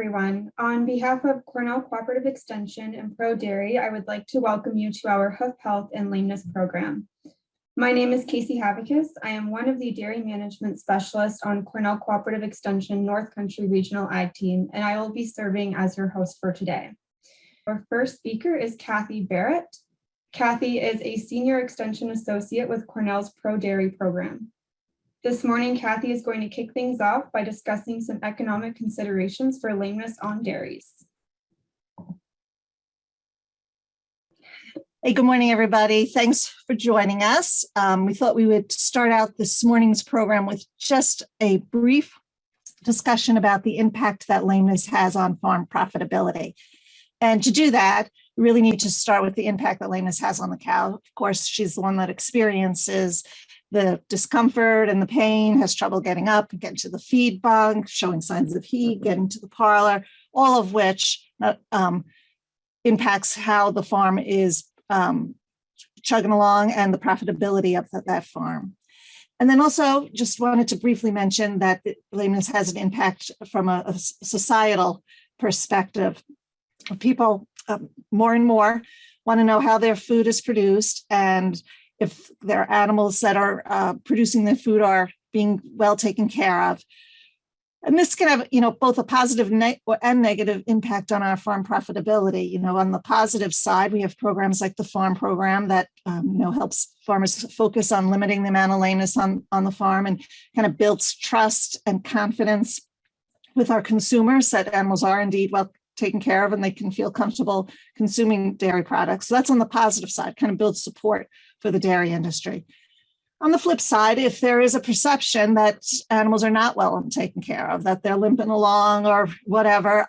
everyone. On behalf of Cornell Cooperative Extension and PRODAIRY, I would like to welcome you to our Hoof Health and Lameness program. My name is Casey Havicus. I am one of the dairy management specialists on Cornell Cooperative Extension North Country Regional Ag Team, and I will be serving as your host for today. Our first speaker is Kathy Barrett. Kathy is a Senior Extension Associate with Cornell's PRODAIRY program. This morning, Kathy is going to kick things off by discussing some economic considerations for lameness on dairies. Hey, good morning, everybody. Thanks for joining us. We thought we would start out this morning's program with just a brief discussion about the impact that lameness has on farm profitability. And to do that, we really need to start with the impact that lameness has on the cow. Of course, she's the one that experiences the discomfort and the pain, has trouble getting up, getting to the feed bunk, showing signs of heat, getting to the parlor, all of which impacts how the farm is chugging along and the profitability of that farm. And then also just wanted to briefly mention that lameness has an impact from a societal perspective. People more and more want to know how their food is produced and if their animals that are producing their food are being well taken care of. And this can have, both a positive and negative impact on our farm profitability. On the positive side, we have programs like the farm program that, helps farmers focus on limiting the amount of lameness on the farm and kind of builds trust and confidence with our consumers that animals are indeed well taken care of and they can feel comfortable consuming dairy products. So that's on the positive side, kind of builds support for the dairy industry. On the flip side, if there is a perception that animals are not well taken care of, that they're limping along or whatever,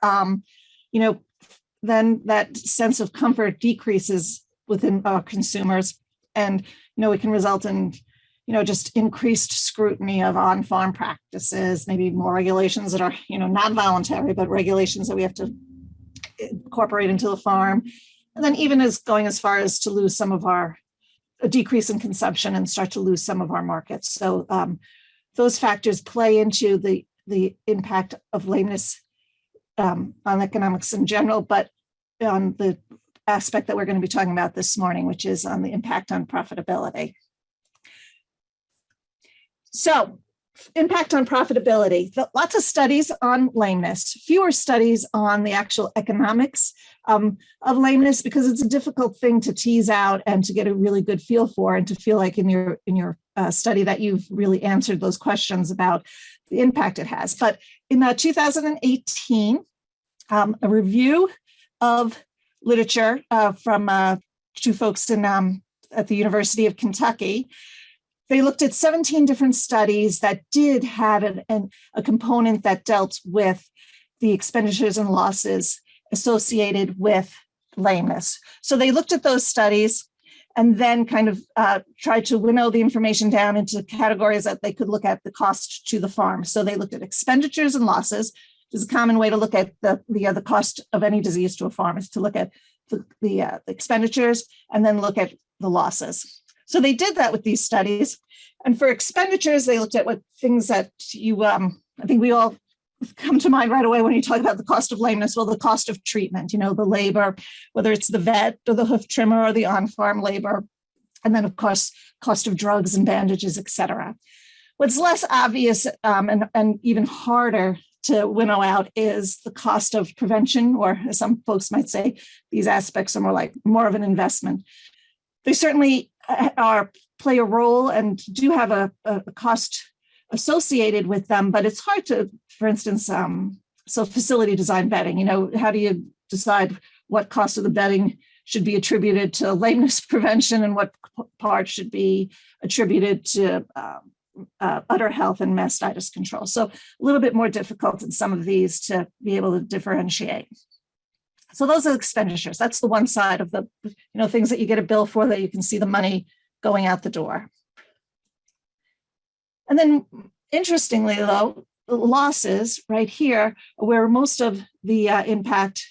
then that sense of comfort decreases within our consumers. And, it can result in, just increased scrutiny of on-farm practices, maybe more regulations that are, not voluntary, but regulations that we have to incorporate into the farm. And then even going as far as to lose some of a decrease in consumption and start to lose some of our markets. So those factors play into the impact of lameness on economics in general, but on the aspect that we're going to be talking about this morning, which is on the impact on profitability. So impact on profitability, lots of studies on lameness, fewer studies on the actual economics of lameness, because it's a difficult thing to tease out and to get a really good feel for, and to feel like in your study that you've really answered those questions about the impact it has. But in 2018, a review of literature from two folks at the University of Kentucky, they looked at 17 different studies that did have a component that dealt with the expenditures and losses associated with lameness. So they looked at those studies and then kind of tried to winnow the information down into categories that they could look at the cost to the farm. So they looked at expenditures and losses, which is a common way to look at the cost of any disease to a farm, is to look at the expenditures and then look at the losses. So they did that with these studies. And for expenditures, they looked at what things that I think we all come to mind right away when you talk about the cost of lameness. Well, the cost of treatment, the labor, whether it's the vet or the hoof trimmer or the on-farm labor. And then, of course, cost of drugs and bandages, et cetera. What's less obvious and even harder to winnow out is the cost of prevention, or as some folks might say, these aspects are more of an investment. They certainly play a role and do have a cost associated with them, but it's hard to, for instance, so facility design bedding, how do you decide what cost of the bedding should be attributed to lameness prevention and what part should be attributed to udder health and mastitis control. So a little bit more difficult in some of these to be able to differentiate. So those are expenditures. That's the one side of the, things that you get a bill for that you can see the money going out the door. And then interestingly, though, the losses right here are where most of the impact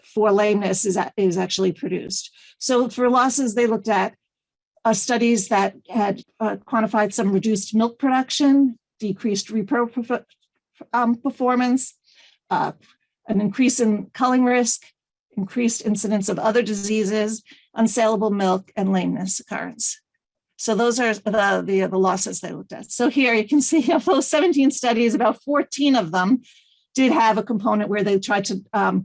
for lameness is actually produced. So for losses, they looked at studies that had quantified some reduced milk production, decreased repro performance, an increase in culling risk, increased incidence of other diseases, unsaleable milk, and lameness occurrence. So those are the losses they looked at. So here you can see of those 17 studies, about 14 of them did have a component where they tried to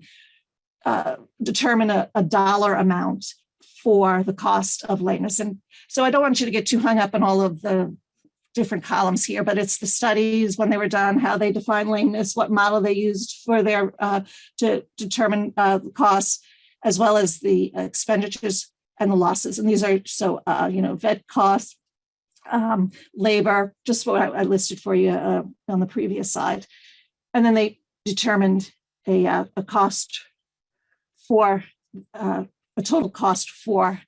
determine a dollar amount for the cost of lameness. And so I don't want you to get too hung up on all of the different columns here, but it's the studies, when they were done, how they define lameness, what model they used for their to determine the costs, as well as the expenditures and the losses. And these are vet costs, labor, just what I listed for you on the previous slide. And then they determined a cost for a total cost for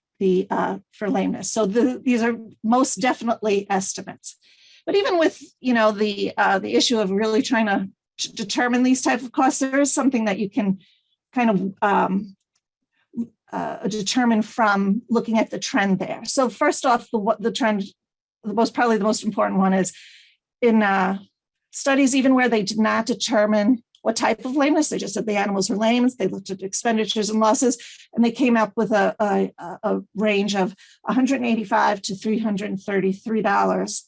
lameness. So these are most definitely estimates. But even with the issue of really trying to determine these type of costs, there is something that you can kind of determine from looking at the trend there. So first off, the trend, probably the most important one is in studies, even where they did not determine what type of lameness, they just said the animals were lame. They looked at expenditures and losses, and they came up with a range of $185 to $333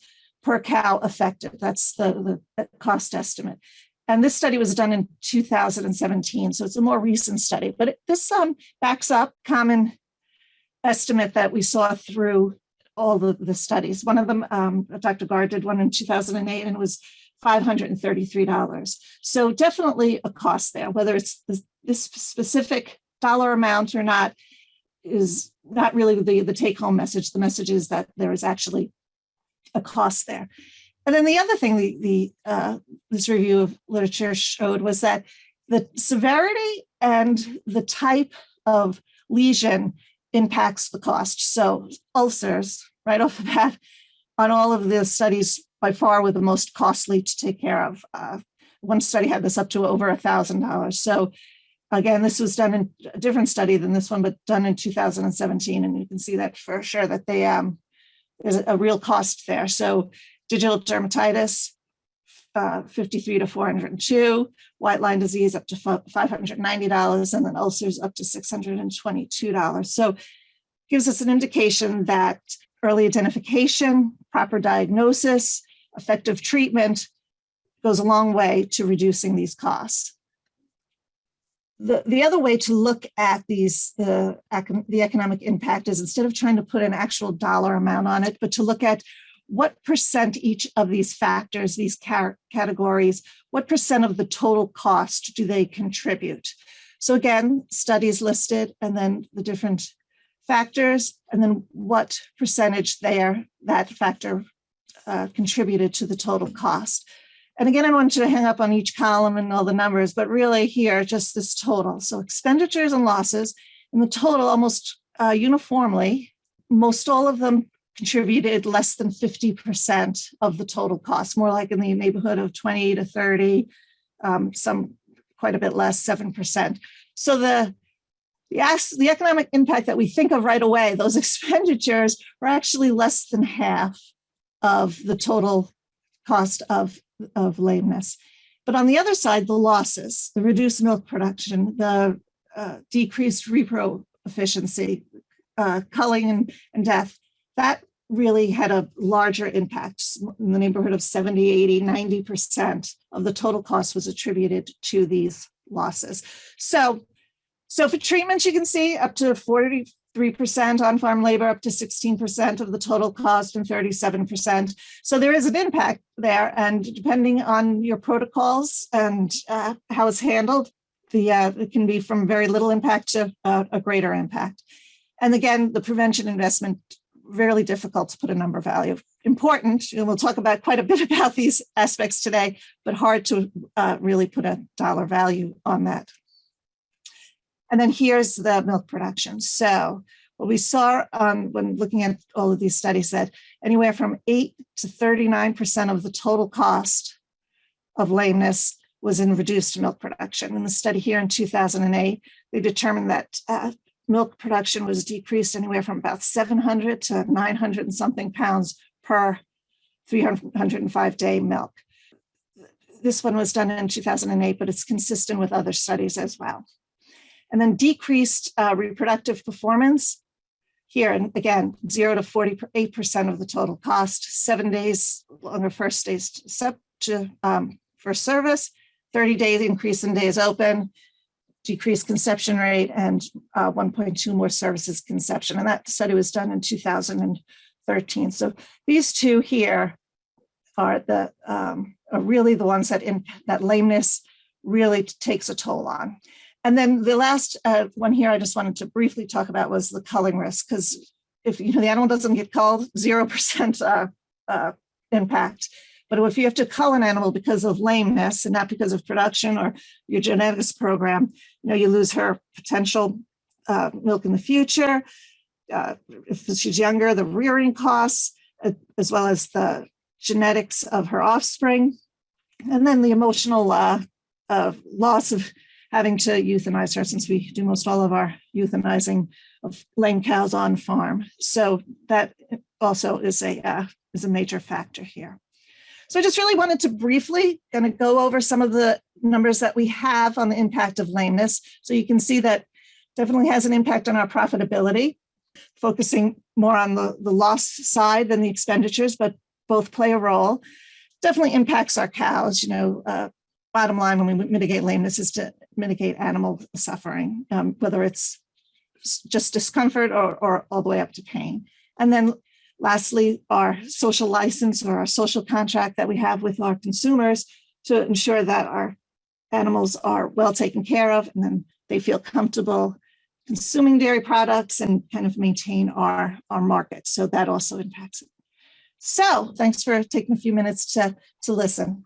per cow affected. That's the cost estimate. And this study was done in 2017, so it's a more recent study. But this backs up common estimate that we saw through all the studies. One of them, Dr. Gar did one in 2008, and it was $533. So definitely a cost there. Whether it's this specific dollar amount or not is not really the take-home message. The message is that there is actually a cost there. And then the other thing this review of literature showed was that the severity and the type of lesion impacts the cost. So ulcers, right off the bat, on all of the studies, by far were the most costly to take care of. One study had this up to over $1,000. So again, this was done in a different study than this one, but done in 2017. And you can see that for sure that there's a real cost there. So digital dermatitis, 53 to 402, white line disease up to $590, and then ulcers up to $622. So gives us an indication that early identification, proper diagnosis, effective treatment goes a long way to reducing these costs. The other way to look at the economic impact is, instead of trying to put an actual dollar amount on it, but to look at what percent each of these factors, these categories, what percent of the total cost do they contribute? So again, studies listed, and then the different factors, and then what percentage that factor contributed to the total cost. And again, I don't want you to hang up on each column and all the numbers, but really here, just this total. So expenditures and losses, and the total almost uniformly, most all of them contributed less than 50% of the total cost, more like in the neighborhood of 20 to 30, some quite a bit less, 7%. So the economic impact that we think of right away, those expenditures, are actually less than half of the total cost of lameness. But on the other side, the losses, the reduced milk production, the decreased repro efficiency, culling and death, that really had a larger impact. In the neighborhood of 70, 80, 90% of the total cost was attributed to these losses. So for treatments, you can see up to 43% on-farm labor, up to 16% of the total cost, and 37%. So there is an impact there, and depending on your protocols and how it's handled, it can be from very little impact to a greater impact. And again, the prevention investment, really difficult to put a number value. Important, and we'll talk about quite a bit about these aspects today, but hard to really put a dollar value on that. And then here's the milk production. So what we saw when looking at all of these studies, that anywhere from 8 to 39% of the total cost of lameness was in reduced milk production. In the study here in 2008, they determined that milk production was decreased anywhere from about 700 to 900 and something pounds per 305-day milk. this one was done in 2008, but it's consistent with other studies as well. And then decreased reproductive performance. Here, and again, 0 to 48% of the total cost, 7 days longer first service, 30 days increase in days open, decreased conception rate, and 1.2 more services conception. And that study was done in 2013. So these two here are really the ones that lameness really takes a toll on. And then the last one here I just wanted to briefly talk about was the culling risk, because if the animal doesn't get culled, 0% impact. But if you have to cull an animal because of lameness and not because of production or your genetics program, you lose her potential milk in the future. If she's younger, the rearing costs, as well as the genetics of her offspring, and then the emotional loss of having to euthanize her, since we do most all of our euthanizing of lame cows on farm. So that also is a major factor here. So I just really wanted to briefly kind of go over some of the numbers that we have on the impact of lameness. So you can see that definitely has an impact on our profitability, focusing more on the loss side than the expenditures, but both play a role. Definitely impacts our cows. Bottom line, when we mitigate lameness is to mitigate animal suffering, whether it's just discomfort or all the way up to pain. And then lastly, our social license or our social contract that we have with our consumers to ensure that our animals are well taken care of, and then they feel comfortable consuming dairy products and kind of maintain our market. So that also impacts it. So thanks for taking a few minutes to listen.